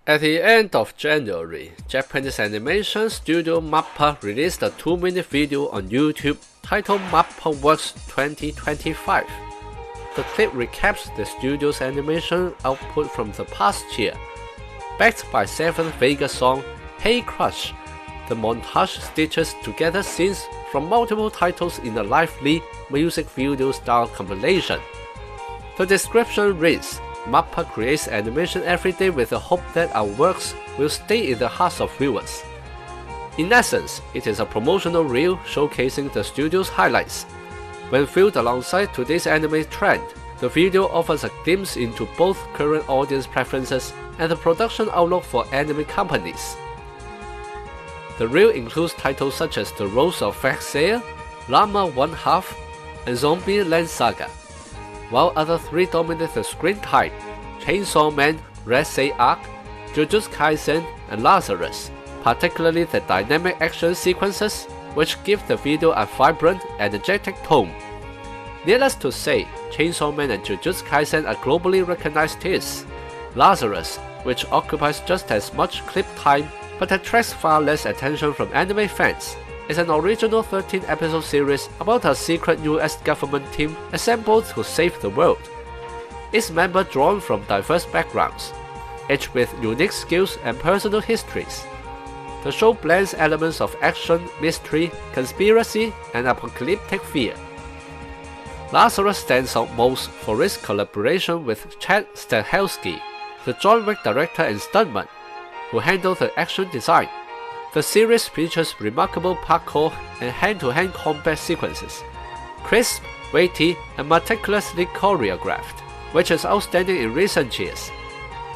At the end of January, Japanese animation studio MAPPA released a 2-minute video on YouTube titled MAPPA Works 2025. The clip recaps the studio's animation output from the past year. Backed by 7th Vega song Hey Crush, the montage stitches together scenes from multiple titles in a lively music video style compilation. The description reads, MAPPA creates animation every day with the hope that our works will stay in the hearts of viewers. In essence, it is a promotional reel showcasing the studio's highlights. When viewed alongside today's anime trend, the video offers a glimpse into both current audience preferences and the production outlook for anime companies. The reel includes titles such as The Rose of Vexia, Llama 1/2, and Zombie Land Saga, while other 3 dominate the screen time: Chainsaw Man, Red Say Arc, Jujutsu Kaisen, and Lazarus, particularly the dynamic action sequences, which give the video a vibrant, energetic tone. Needless to say, Chainsaw Man and Jujutsu Kaisen are globally recognized hits. Lazarus, which occupies just as much clip time but attracts far less attention from anime fans, is an original 13-episode series about a secret US government team assembled to save the world. Its members drawn from diverse backgrounds, each with unique skills and personal histories. The show blends elements of action, mystery, conspiracy, and apocalyptic fear. Lazarus stands out most for its collaboration with Chad Stahelski, the John Wick director and stuntman, who handled the action design. The series features remarkable parkour and hand-to-hand combat sequences, crisp, weighty, and meticulously choreographed, which is outstanding in recent years.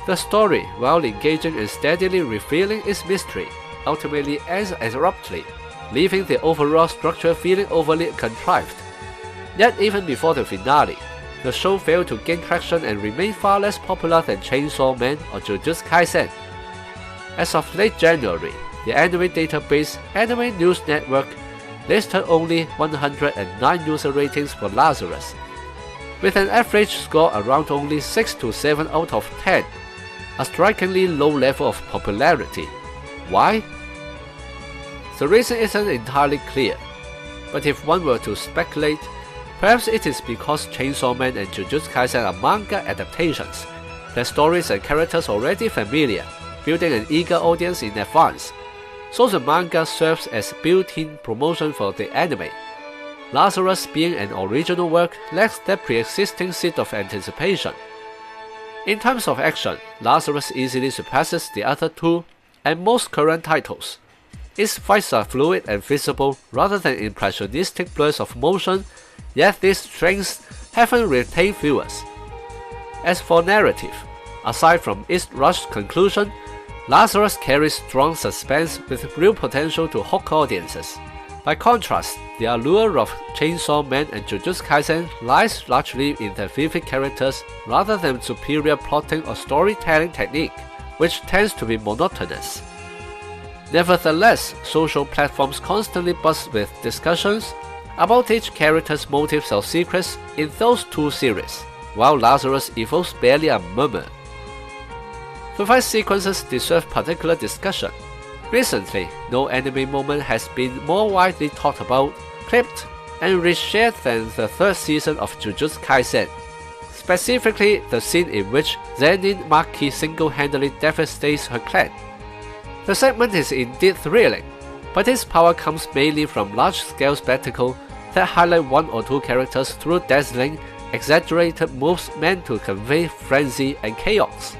The story, while engaging and steadily revealing its mystery, ultimately ends abruptly, leaving the overall structure feeling overly contrived. Yet even before the finale, the show failed to gain traction and remained far less popular than Chainsaw Man or Jujutsu Kaisen. As of late January, the anime database Anime News Network listed only 109 user ratings for Lazarus, with an average score around only 6 to 7 out of 10, a strikingly low level of popularity. Why? The reason isn't entirely clear, but if one were to speculate, perhaps it is because Chainsaw Man and Jujutsu Kaisen are manga adaptations, their stories and characters already familiar, building an eager audience in advance, so the manga serves as built-in promotion for the anime. Lazarus, being an original work, lacks that pre-existing seed of anticipation. In terms of action, Lazarus easily surpasses the other 2 and most current titles. Its fights are fluid and visible rather than impressionistic blurs of motion, yet these strengths haven't retained viewers. As for narrative, aside from its rushed conclusion, Lazarus carries strong suspense with real potential to hook audiences. By contrast, the allure of Chainsaw Man and Jujutsu Kaisen lies largely in their vivid characters rather than superior plotting or storytelling technique, which tends to be monotonous. Nevertheless, social platforms constantly buzz with discussions about each character's motives or secrets in those 2 series, while Lazarus evokes barely a murmur. The fight sequences deserve particular discussion. Recently, no anime moment has been more widely talked about, clipped, and reshared than the 3rd season of Jujutsu Kaisen, specifically the scene in which Zenin Maki single-handedly devastates her clan. The segment is indeed thrilling, but its power comes mainly from large-scale spectacle that highlight 1 or 2 characters through dazzling, exaggerated moves meant to convey frenzy and chaos.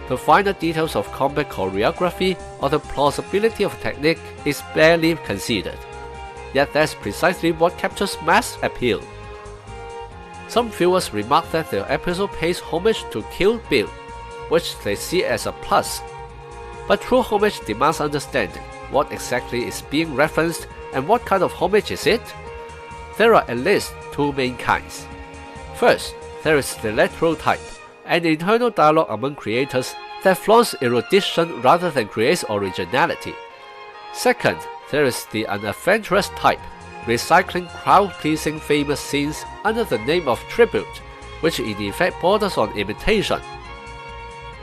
The finer details of combat choreography or the plausibility of technique is barely considered, yet that's precisely what captures mass appeal. Some viewers remark that the episode pays homage to Kill Bill, which they see as a plus. But true homage demands understanding what exactly is being referenced and what kind of homage is it? There are at least 2 main kinds. First, there is the lateral type, an internal dialogue among creators that flaunts erudition rather than creates originality. Second, there is the unadventurous type, recycling crowd-pleasing famous scenes under the name of tribute, which in effect borders on imitation.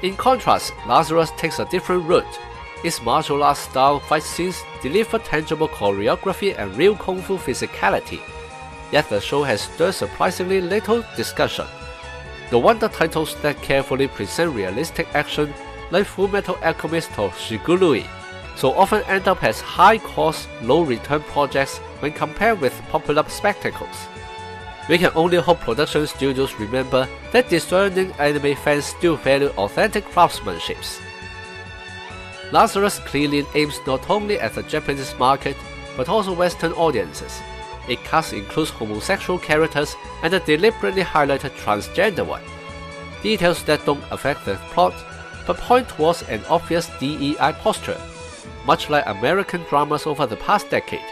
In contrast, Lazarus takes a different route. Its martial arts style fight scenes deliver tangible choreography and real kung fu physicality, yet the show has stirred surprisingly little discussion. No wonder titles that carefully present realistic action, like Fullmetal Alchemist or Shigurui, so often end up as high-cost, low-return projects when compared with popular spectacles. We can only hope production studios remember that discerning anime fans still value authentic craftsmanship. Lazarus clearly aims not only at the Japanese market, but also Western audiences. Its cast includes homosexual characters and a deliberately highlighted transgender one. Details that don't affect the plot, but point towards an obvious DEI posture, much like American dramas over the past decade.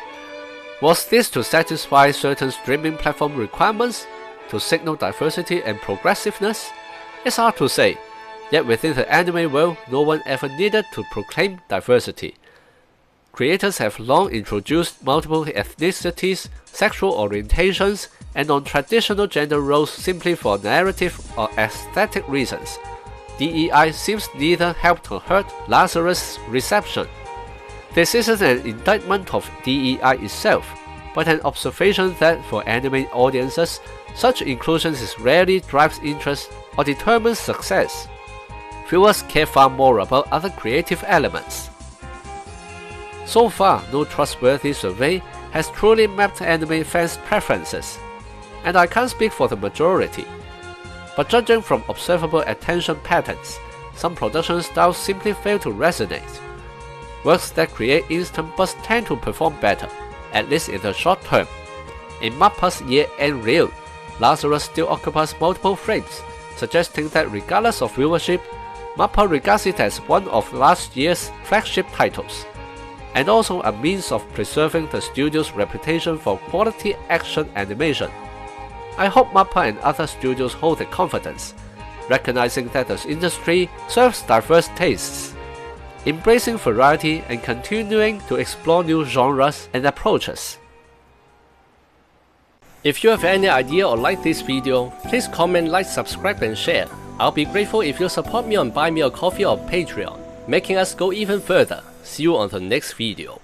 Was this to satisfy certain streaming platform requirements? To signal diversity and progressiveness? It's hard to say, yet within the anime world, no one ever needed to proclaim diversity. Creators have long introduced multiple ethnicities, sexual orientations, and non-traditional gender roles simply for narrative or aesthetic reasons. DEI seems neither help nor hurt Lazarus' reception. This isn't an indictment of DEI itself, but an observation that for anime audiences, such inclusion rarely drives interest or determines success. Viewers care far more about other creative elements. So far, no trustworthy survey has truly mapped anime fans' preferences, and I can't speak for the majority. But judging from observable attention patterns, some production styles simply fail to resonate. Works that create instant buzz tend to perform better, at least in the short term. In MAPPA's year-end reel, Lazarus still occupies multiple frames, suggesting that regardless of viewership, MAPPA regards it as one of last year's flagship titles, and also a means of preserving the studio's reputation for quality action animation. I hope MAPPA and other studios hold the confidence, recognizing that the industry serves diverse tastes, embracing variety and continuing to explore new genres and approaches. If you have any idea or like this video, please comment, like, subscribe and share. I'll be grateful if you support me on Buy Me a Coffee or Patreon, making us go even further. See you on the next video.